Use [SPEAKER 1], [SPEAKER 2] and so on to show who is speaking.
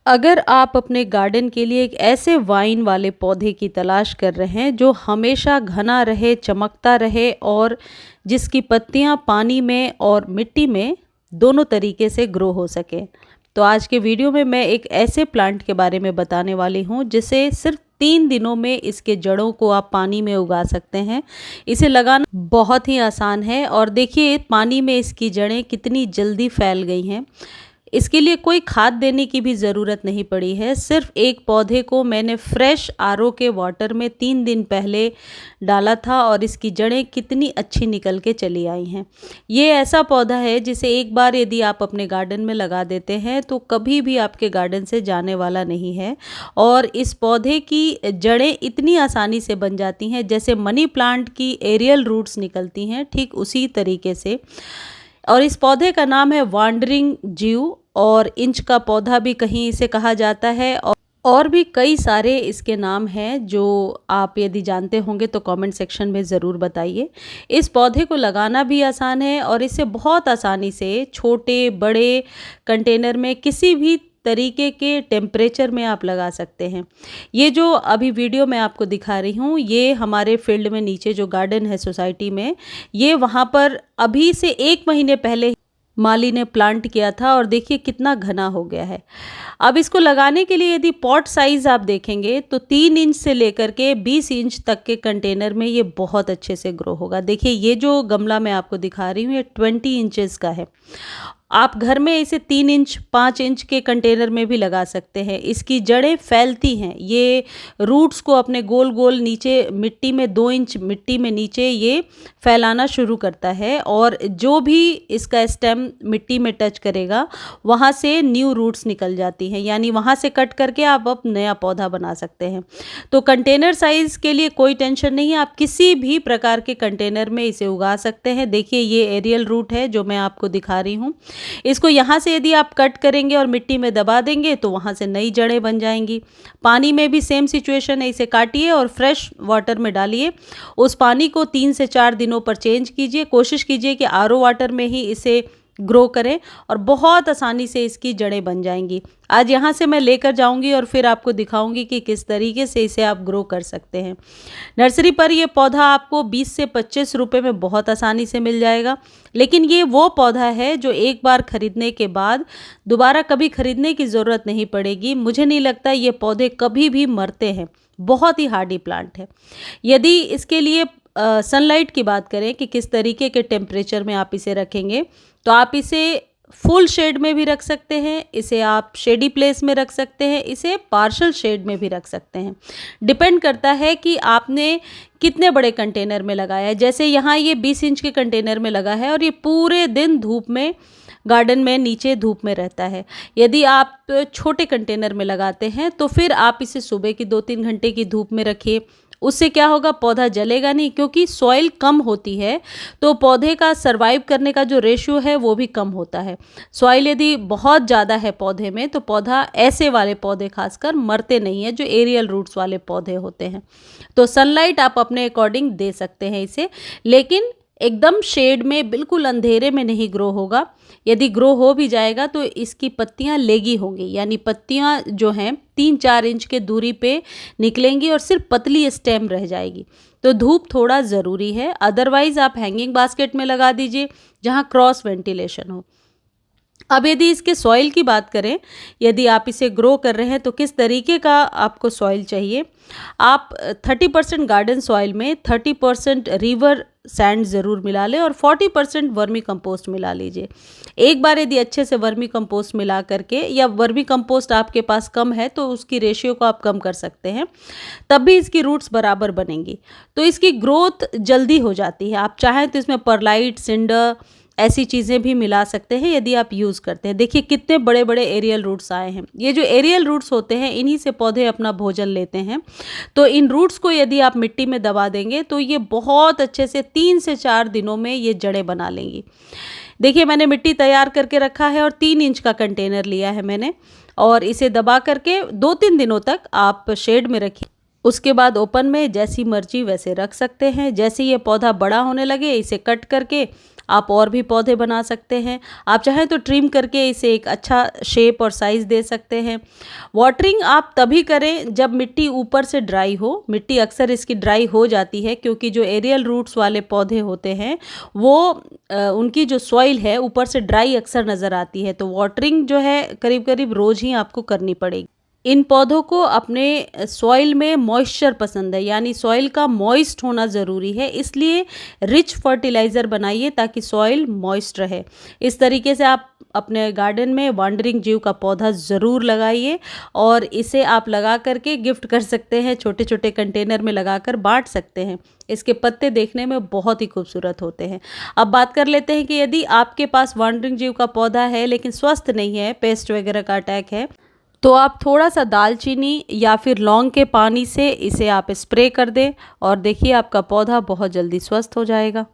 [SPEAKER 1] अगर आप अपने गार्डन के लिए एक ऐसे वाइन वाले पौधे की तलाश कर रहे हैं जो हमेशा घना रहे, चमकता रहे और जिसकी पत्तियां पानी में और मिट्टी में दोनों तरीके से ग्रो हो सके, तो आज के वीडियो में मैं एक ऐसे प्लांट के बारे में बताने वाली हूं जिसे सिर्फ 3 दिनों में इसके जड़ों को आप पानी में उगा सकते हैं। इसे लगाना बहुत ही आसान है और देखिए पानी में इसकी जड़ें कितनी जल्दी फैल गई हैं। इसके लिए कोई खाद देने की भी ज़रूरत नहीं पड़ी है। सिर्फ एक पौधे को मैंने फ्रेश आरओ के वाटर में 3 दिन पहले डाला था और इसकी जड़ें कितनी अच्छी निकल के चली आई हैं। ये ऐसा पौधा है जिसे एक बार यदि आप अपने गार्डन में लगा देते हैं तो कभी भी आपके गार्डन से जाने वाला नहीं है। और इस पौधे की जड़ें इतनी आसानी से बन जाती हैं जैसे मनी प्लांट की एरियल रूट्स निकलती हैं, ठीक उसी तरीके से। और इस पौधे का नाम है वांडरिंग जीव और इंच का पौधा भी कहीं इसे कहा जाता है। और भी कई सारे इसके नाम हैं जो आप यदि जानते होंगे तो कमेंट सेक्शन में ज़रूर बताइए। इस पौधे को लगाना भी आसान है और इसे बहुत आसानी से छोटे बड़े कंटेनर में किसी भी तरीके के टेम्परेचर में आप लगा सकते हैं। ये जो अभी वीडियो मैं आपको दिखा रही हूँ ये हमारे फील्ड में नीचे जो गार्डन है सोसाइटी में, ये वहाँ पर अभी से 1 महीने पहले माली ने प्लांट किया था और देखिए कितना घना हो गया है। अब इसको लगाने के लिए यदि पॉट साइज़ आप देखेंगे तो 3 इंच से लेकर के 20 इंच तक के कंटेनर में ये बहुत अच्छे से ग्रो होगा। देखिए ये जो गमला मैं आपको दिखा रही हूँ ये 20 इंचेस का है। आप घर में इसे 3 इंच 5 इंच के कंटेनर में भी लगा सकते हैं। इसकी जड़ें फैलती हैं, ये रूट्स को अपने गोल गोल नीचे मिट्टी में 2 इंच मिट्टी में नीचे ये फैलाना शुरू करता है और जो भी इसका स्टेम मिट्टी में टच करेगा वहाँ से न्यू रूट्स निकल जाती हैं, यानी वहाँ से कट करके आप अब नया पौधा बना सकते हैं। तो कंटेनर साइज़ के लिए कोई टेंशन नहीं है, आप किसी भी प्रकार के कंटेनर में इसे उगा सकते हैं। देखिए ये एरियल रूट है जो मैं आपको दिखा रही हूँ। इसको यहाँ से यदि आप कट करेंगे और मिट्टी में दबा देंगे तो वहाँ से नई जड़ें बन जाएंगी। पानी में भी सेम सिचुएशन है, इसे काटिए और फ्रेश वाटर में डालिए। उस पानी को 3 से 4 दिनों पर चेंज कीजिए। कोशिश कीजिए कि आरओ वाटर में ही इसे ग्रो करें और बहुत आसानी से इसकी जड़ें बन जाएंगी। आज यहाँ से मैं लेकर जाऊँगी और फिर आपको दिखाऊँगी कि किस तरीके से इसे आप ग्रो कर सकते हैं। नर्सरी पर यह पौधा आपको 20 से 25 रुपए में बहुत आसानी से मिल जाएगा, लेकिन ये वो पौधा है जो एक बार खरीदने के बाद दोबारा कभी खरीदने की ज़रूरत नहीं पड़ेगी। मुझे नहीं लगता ये पौधे कभी भी मरते हैं, बहुत ही हार्डी प्लांट है। यदि इसके लिए सनलाइट की बात करें कि किस तरीके के टेम्परेचर में आप इसे रखेंगे, तो आप इसे फुल शेड में भी रख सकते हैं, इसे आप शेडी प्लेस में रख सकते हैं, इसे पार्शल शेड में भी रख सकते हैं। डिपेंड करता है कि आपने कितने बड़े कंटेनर में लगाया है। जैसे यहाँ ये 20 इंच के कंटेनर में लगा है और ये पूरे दिन धूप में गार्डन में नीचे धूप में रहता है। यदि आप छोटे कंटेनर में लगाते हैं तो फिर आप इसे सुबह की 2-3 घंटे की धूप में रखिए। उससे क्या होगा, पौधा जलेगा नहीं, क्योंकि सॉइल कम होती है तो पौधे का सरवाइव करने का जो रेशियो है वो भी कम होता है। सॉइल यदि बहुत ज़्यादा है पौधे में तो पौधा, ऐसे वाले पौधे खासकर मरते नहीं है जो एरियल रूट्स वाले पौधे होते हैं। तो सनलाइट आप अपने अकॉर्डिंग दे सकते हैं इसे, लेकिन एकदम शेड में बिल्कुल अंधेरे में नहीं ग्रो होगा। यदि ग्रो हो भी जाएगा तो इसकी पत्तियां लेगी होंगी, यानी पत्तियां जो हैं 3-4 इंच के दूरी पे निकलेंगी और सिर्फ पतली स्टेम रह जाएगी। तो धूप थोड़ा ज़रूरी है, अदरवाइज आप हैंगिंग बास्केट में लगा दीजिए जहां क्रॉस वेंटिलेशन हो। अब यदि इसके सॉइल की बात करें, यदि आप इसे ग्रो कर रहे हैं तो किस तरीके का आपको सॉइल चाहिए। आप 30% गार्डन सॉइल में 30% रिवर सैंड ज़रूर मिला लें और 40% वर्मी कंपोस्ट मिला लीजिए। एक बार यदि अच्छे से वर्मी कंपोस्ट मिला करके, या वर्मी कंपोस्ट आपके पास कम है तो उसकी रेशियो को आप कम कर सकते हैं, तब भी इसकी रूट्स बराबर बनेंगी, तो इसकी ग्रोथ जल्दी हो जाती है। आप चाहें तो इसमें परलाइट, सिंडर, ऐसी चीज़ें भी मिला सकते हैं यदि आप यूज़ करते हैं। देखिए कितने बड़े बड़े एरियल रूट्स आए हैं। ये जो एरियल रूट्स होते हैं इन्हीं से पौधे अपना भोजन लेते हैं। तो इन रूट्स को यदि आप मिट्टी में दबा देंगे तो ये बहुत अच्छे से 3 से 4 दिनों में ये जड़ें बना लेंगी। देखिए मैंने मिट्टी तैयार करके रखा है और 3 इंच का कंटेनर लिया है मैंने, और इसे दबा करके 2-3 दिनों तक आप शेड में रखिए। उसके बाद ओपन में जैसी मर्जी वैसे रख सकते हैं। जैसे ये पौधा बड़ा होने लगे इसे कट करके आप और भी पौधे बना सकते हैं। आप चाहें तो ट्रिम करके इसे एक अच्छा शेप और साइज़ दे सकते हैं। वाटरिंग आप तभी करें जब मिट्टी ऊपर से ड्राई हो। मिट्टी अक्सर इसकी ड्राई हो जाती है क्योंकि जो एरियल रूट्स वाले पौधे होते हैं वो उनकी जो सॉइल है ऊपर से ड्राई अक्सर नज़र आती है, तो वाटरिंग जो है करीब करीब रोज़ ही आपको करनी पड़ेगी। इन पौधों को अपने सॉइल में मॉइस्चर पसंद है, यानी सॉइल का मॉइस्ट होना ज़रूरी है, इसलिए रिच फर्टिलाइज़र बनाइए ताकि सॉइल मॉइस्ट रहे। इस तरीके से आप अपने गार्डन में वांडरिंग जीव का पौधा ज़रूर लगाइए और इसे आप लगा करके गिफ्ट कर सकते हैं, छोटे छोटे कंटेनर में लगाकर बांट सकते हैं। इसके पत्ते देखने में बहुत ही खूबसूरत होते हैं। अब बात कर लेते हैं कि यदि आपके पास वांडरिंग जीव का पौधा है लेकिन स्वस्थ नहीं है, पेस्ट वगैरह का अटैक है, तो आप थोड़ा सा दालचीनी या फिर लौंग के पानी से इसे आप स्प्रे कर दें और देखिए आपका पौधा बहुत जल्दी स्वस्थ हो जाएगा।